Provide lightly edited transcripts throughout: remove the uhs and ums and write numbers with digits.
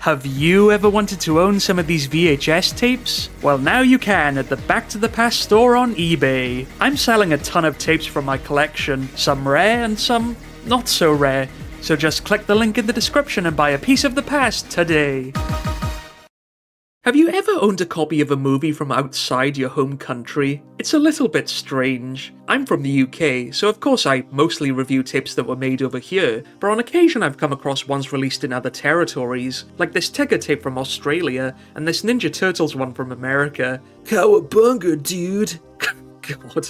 Have you ever wanted to own some of these VHS tapes? Well, now you can at the Back to the Past store on eBay. I'm selling a ton of tapes from my collection, some rare and some not so rare. So just click the link in the description and buy a piece of the past today. Have you ever owned a copy of a movie from outside your home country? It's a little bit strange. I'm from the UK, so of course I mostly review tapes that were made over here, but on occasion I've come across ones released in other territories, like this Tigger tape from Australia, and this Ninja Turtles one from America. Cowabunga, dude! God.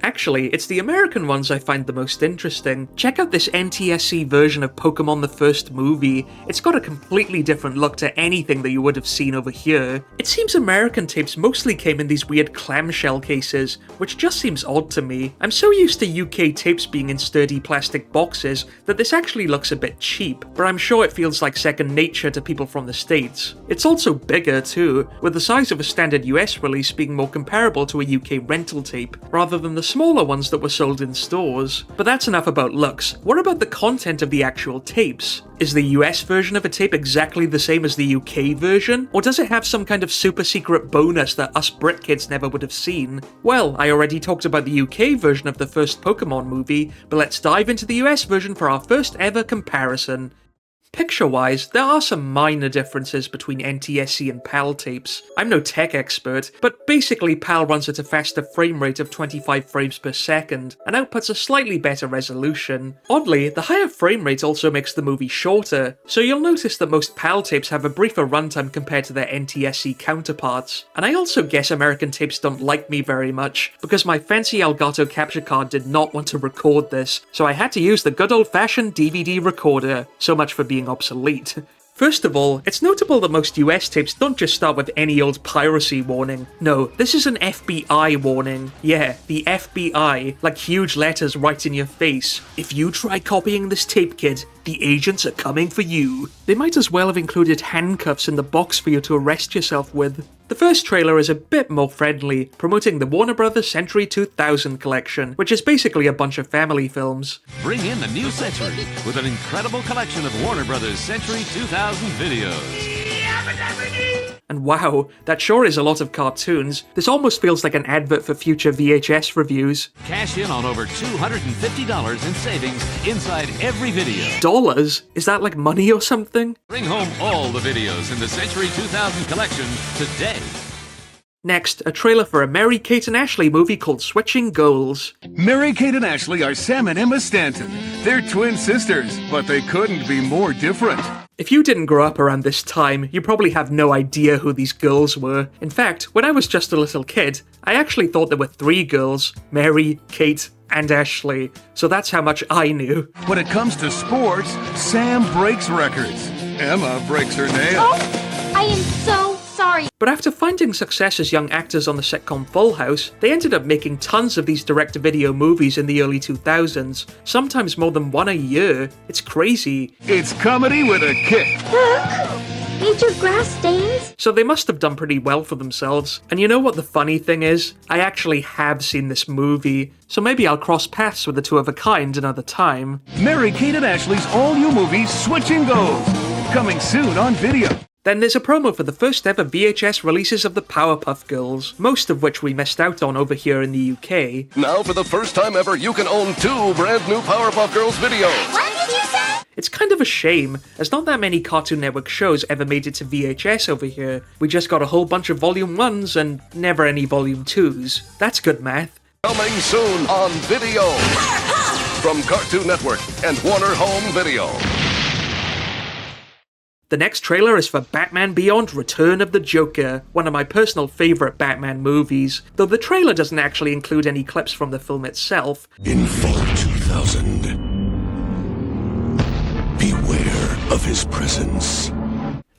Actually, it's the American ones I find the most interesting. Check out this NTSC version of Pokémon the first movie. It's got a completely different look to anything that you would have seen over here. It seems American tapes mostly came in these weird clamshell cases, which just seems odd to me. I'm so used to UK tapes being in sturdy plastic boxes that this actually looks a bit cheap, but I'm sure it feels like second nature to people from the States. It's also bigger too, with the size of a standard US release being more comparable to a UK rental tape, rather than the smaller ones that were sold in stores. But that's enough about looks. What about the content of the actual tapes? Is the US version of a tape exactly the same as the UK version? Or does it have some kind of super secret bonus that us Brit kids never would have seen? Well, I already talked about the UK version of the first Pokémon movie, but let's dive into the US version for our first ever comparison. Picture-wise, there are some minor differences between NTSC and PAL tapes. I'm no tech expert, but basically PAL runs at a faster frame rate of 25 frames per second, and outputs a slightly better resolution. Oddly, the higher frame rate also makes the movie shorter, so you'll notice that most PAL tapes have a briefer runtime compared to their NTSC counterparts. And I also guess American tapes don't like me very much, because my fancy Elgato capture card did not want to record this, so I had to use the good old-fashioned DVD recorder. So much for being obsolete. First of all, it's notable that most US tapes don't just start with any old piracy warning. No, this is an FBI warning. Yeah, the FBI, like huge letters right in your face. If you try copying this tape, kid, the agents are coming for you. They might as well have included handcuffs in the box for you to arrest yourself with. The first trailer is a bit more friendly, promoting the Warner Bros. Century 2000 collection, which is basically a bunch of family films. Bring in the new century with an incredible collection of Warner Bros. Century 2000 videos. And wow, that sure is a lot of cartoons. This almost feels like an advert for future VHS reviews. Cash in on over $250 in savings inside every video. Dollars? Is that like money or something? Bring home all the videos in the Century 2000 collection today. Next, a trailer for a Mary, Kate and Ashley movie called Switching Goals. Mary, Kate and Ashley are Sam and Emma Stanton. They're twin sisters, but they couldn't be more different. If you didn't grow up around this time, you probably have no idea who these girls were. In fact, when I was just a little kid, I actually thought there were 3 girls: Mary, Kate, and Ashley. So that's how much I knew. When it comes to sports, Sam breaks records. Emma breaks her nails. Oh, I am so sorry. But after finding success as young actors on the sitcom Full House, they ended up making tons of these direct-to-video movies in the early 2000s, sometimes more than one a year. It's crazy. It's comedy with a kick. Look! Major grass stains? So they must have done pretty well for themselves. And you know what the funny thing is? I actually have seen this movie, so maybe I'll cross paths with the two of a kind another time. Mary, Kate and Ashley's all-new movie, Switching Goals. Coming soon on video. Then there's a promo for the first ever VHS releases of the Powerpuff Girls, most of which we missed out on over here in the UK. Now for the first time ever, you can own 2 brand new Powerpuff Girls videos. What did you say? It's kind of a shame, as not that many Cartoon Network shows ever made it to VHS over here. We just got a whole bunch of Volume 1s and never any Volume 2s. That's good math. Coming soon on video. From Cartoon Network and Warner Home Video. The next trailer is for Batman Beyond: Return of the Joker, one of my personal favourite Batman movies, though the trailer doesn't actually include any clips from the film itself. In fall 2000, beware of his presence.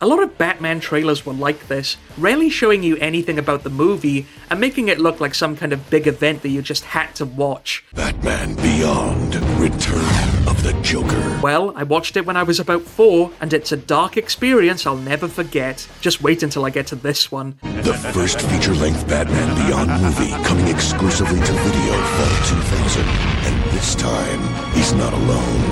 A lot of Batman trailers were like this, rarely showing you anything about the movie and making it look like some kind of big event that you just had to watch. Batman Beyond: Return of the Joker. Well, I watched it when I was about 4, and it's a dark experience I'll never forget. Just wait until I get to this one. The first feature-length Batman Beyond movie coming exclusively to video fall 2000. And this time, he's not alone.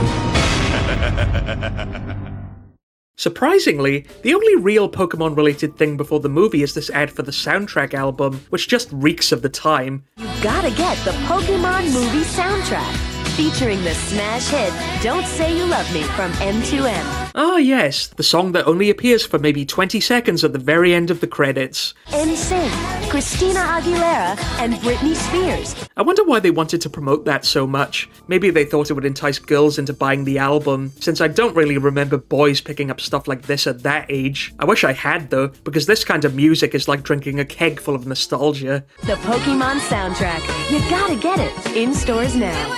Surprisingly, the only real Pokemon-related thing before the movie is this ad for the soundtrack album, which just reeks of the time. You gotta get the Pokémon movie soundtrack, featuring the smash hit Don't Say You Love Me from M2M. Ah yes, the song that only appears for maybe 20 seconds at the very end of the credits. NSYNC, Christina Aguilera, and Britney Spears. I wonder why they wanted to promote that so much. Maybe they thought it would entice girls into buying the album, since I don't really remember boys picking up stuff like this at that age. I wish I had though, because this kind of music is like drinking a keg full of nostalgia. The Pokémon soundtrack. You gotta get it. In stores now.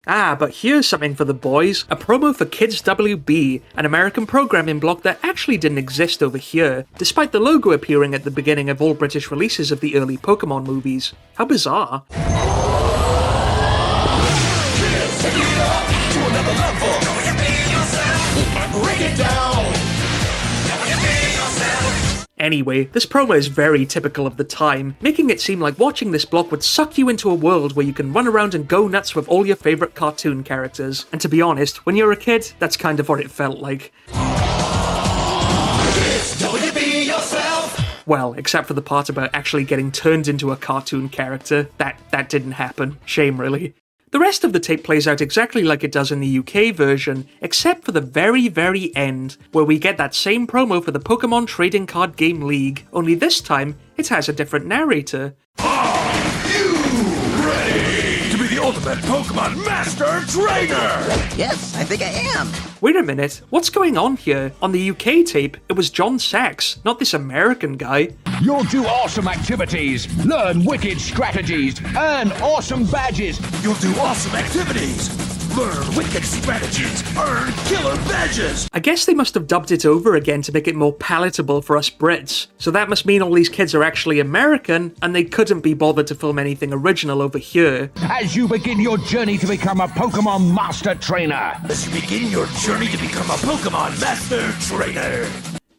Ah, but here's something for the boys, a promo for Kids WB, an American programming block that actually didn't exist over here, despite the logo appearing at the beginning of all British releases of the early Pokemon movies. How bizarre. Anyway, this promo is very typical of the time, making it seem like watching this block would suck you into a world where you can run around and go nuts with all your favourite cartoon characters. And to be honest, when you're a kid, that's kind of what it felt like. Well, except for the part about actually getting turned into a cartoon character. That didn't happen. Shame, really. The rest of the tape plays out exactly like it does in the UK version, except for the very, very end, where we get that same promo for the Pokemon Trading Card Game League, only this time, it has a different narrator. Are you ready to be the ultimate Pokemon Master Trainer? Yes, I think I am. Wait a minute, what's going on here? On the UK tape, it was John Sachs, not this American guy. You'll do awesome activities, learn wicked strategies, earn awesome badges. You'll do awesome activities, learn wicked strategies, earn killer badges. I guess they must have dubbed it over again to make it more palatable for us Brits. So that must mean all these kids are actually American, and they couldn't be bothered to film anything original over here. As you begin your journey to become a Pokemon Master Trainer. As you begin your journey to become a Pokemon Master Trainer.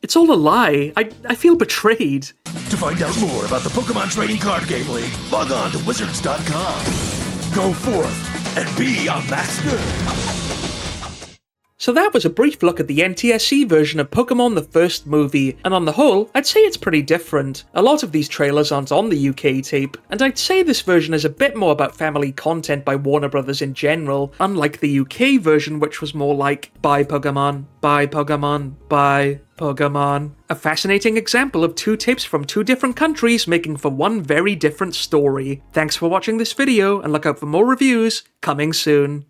It's all a lie. I feel betrayed. To find out more about the Pokemon Trading Card Game League, log on to wizards.com. Go forth and be a master. So that was a brief look at the NTSC version of Pokémon the first movie, and on the whole, I'd say it's pretty different. A lot of these trailers aren't on the UK tape, and I'd say this version is a bit more about family content by Warner Brothers in general, unlike the UK version which was more like, buy Pokémon, buy Pokémon, buy Pokémon. A fascinating example of two tapes from two different countries making for one very different story. Thanks for watching this video, and look out for more reviews coming soon.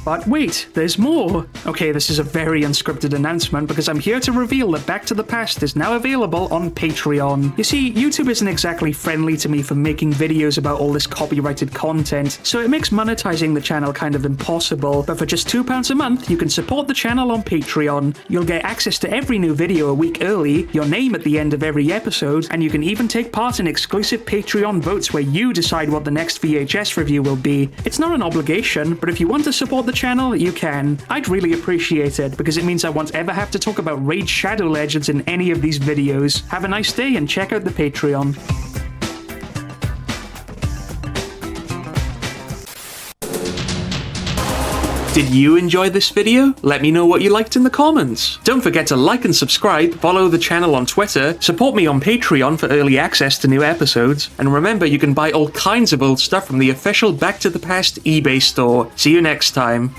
But wait, there's more! Okay, this is a very unscripted announcement because I'm here to reveal that Back to the Past is now available on Patreon. You see, YouTube isn't exactly friendly to me for making videos about all this copyrighted content, so it makes monetizing the channel kind of impossible, but for just £2 a month, you can support the channel on Patreon. You'll get access to every new video a week early, your name at the end of every episode, and you can even take part in exclusive Patreon votes where you decide what the next VHS review will be. It's not an obligation, but if you want to support the channel, you can. I'd really appreciate it, because it means I won't ever have to talk about Raid Shadow Legends in any of these videos. Have a nice day and check out the Patreon. Did you enjoy this video? Let me know what you liked in the comments. Don't forget to like and subscribe, follow the channel on Twitter, support me on Patreon for early access to new episodes, and remember you can buy all kinds of old stuff from the official Back to the Past eBay store. See you next time.